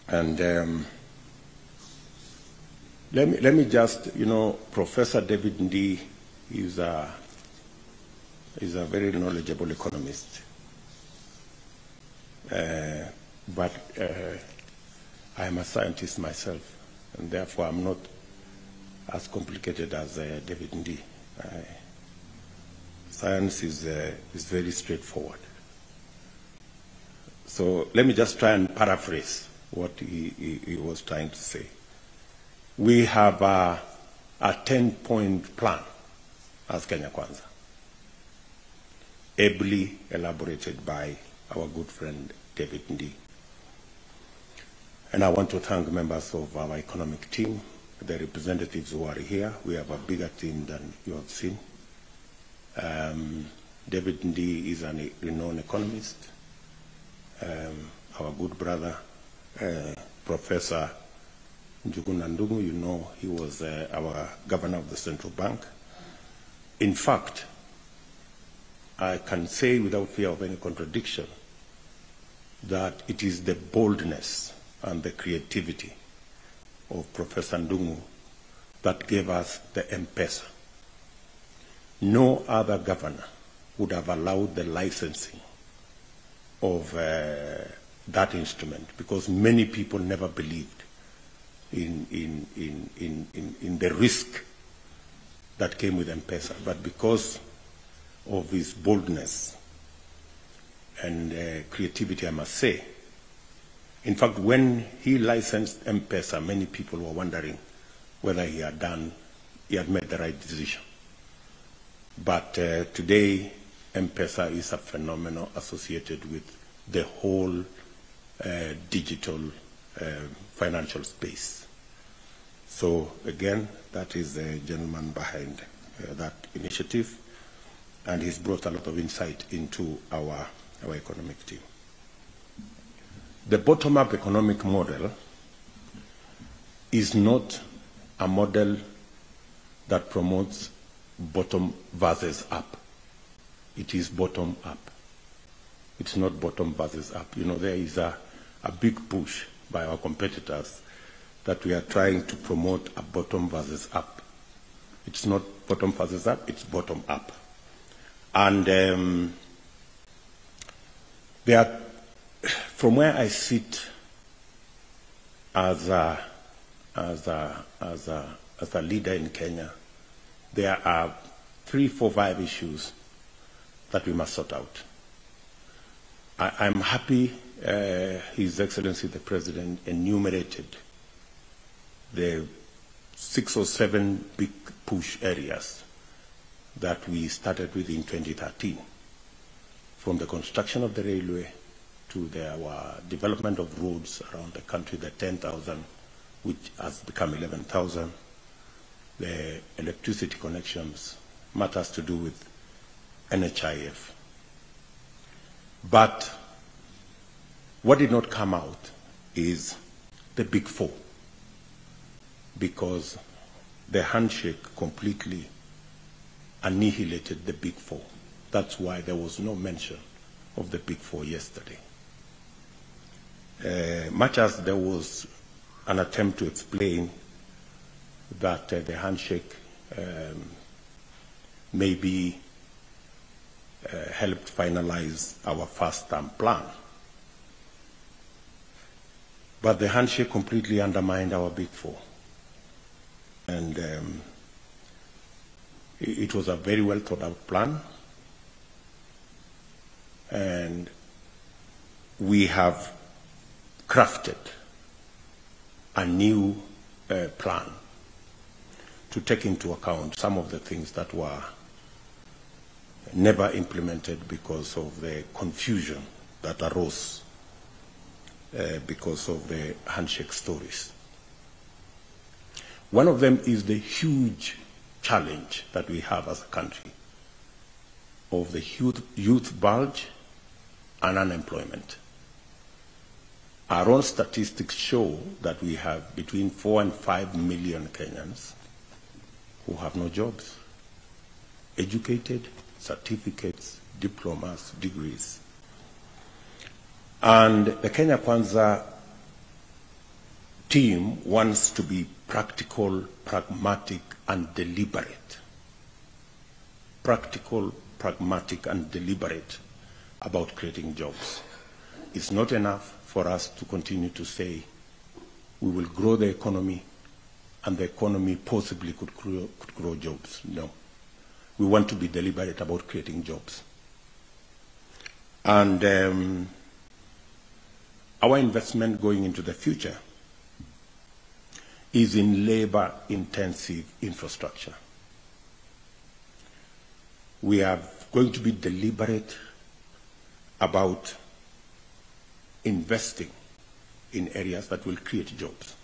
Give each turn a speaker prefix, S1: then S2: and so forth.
S1: And let me just, Professor David Ndii is a very knowledgeable economist. But I am a scientist myself, and therefore I'm not as complicated as David Ndii. Science is very straightforward. So let me just try and paraphrase what he was trying to say. We have a 10-point plan as Kenya Kwanza, ably elaborated by our good friend David Ndii. And I want to thank members of our economic team, the representatives who are here. We have a bigger team than you have seen. David Ndii is a renowned economist. Our good brother, Professor Njugu, he was our governor of the central bank. In fact, I can say without fear of any contradiction that it is the boldness and the creativity of Professor Ndungu that gave us the M-Pesa. No other governor would have allowed the licensing of that instrument, because many people never believed in the risk that came with M-Pesa. But because of his boldness and creativity, I must say, in fact, when he licensed M-Pesa, many people were wondering whether he had made the right decision. But today, M-Pesa is a phenomenon associated with the whole digital financial space. So again, that is the gentleman behind that initiative, and he's brought a lot of insight into our economic team. The bottom-up economic model is not a model that promotes bottom versus up. It is bottom up. It's not bottom versus up. There is a big push by our competitors that we are trying to promote a bottom versus up. It's not bottom versus up, it's bottom up. And from where I sit as a leader in Kenya, there are 3, 4, 5 issues that we must sort out. I'm happy His Excellency the President enumerated the 6 or 7 big push areas that we started with in 2013, from the construction of the railway to our development of roads around the country, the 10,000, which has become 11,000, the electricity connections, matters to do with NHIF. But what did not come out is the big 4, because the handshake completely annihilated the big 4. That's why there was no mention of the big 4 yesterday. Much as there was an attempt to explain that the handshake maybe helped finalize our first-term plan, but the handshake completely undermined our big 4. And it was a very well thought out plan, and we have crafted a new plan to take into account some of the things that were never implemented because of the confusion that arose because of the handshake stories. One of them is the huge challenge that we have as a country of the youth bulge and unemployment. Our own statistics show that we have between 4 and 5 million Kenyans who have no jobs, educated, certificates, diplomas, degrees. And the Kenya Kwanza team wants to be practical, pragmatic, and deliberate. Practical, pragmatic, and deliberate about creating jobs. It's not enough for us to continue to say we will grow the economy and the economy possibly could grow jobs. No. We want to be deliberate about creating jobs. And our investment going into the future is in labor-intensive infrastructure. We are going to be deliberate about investing in areas that will create jobs.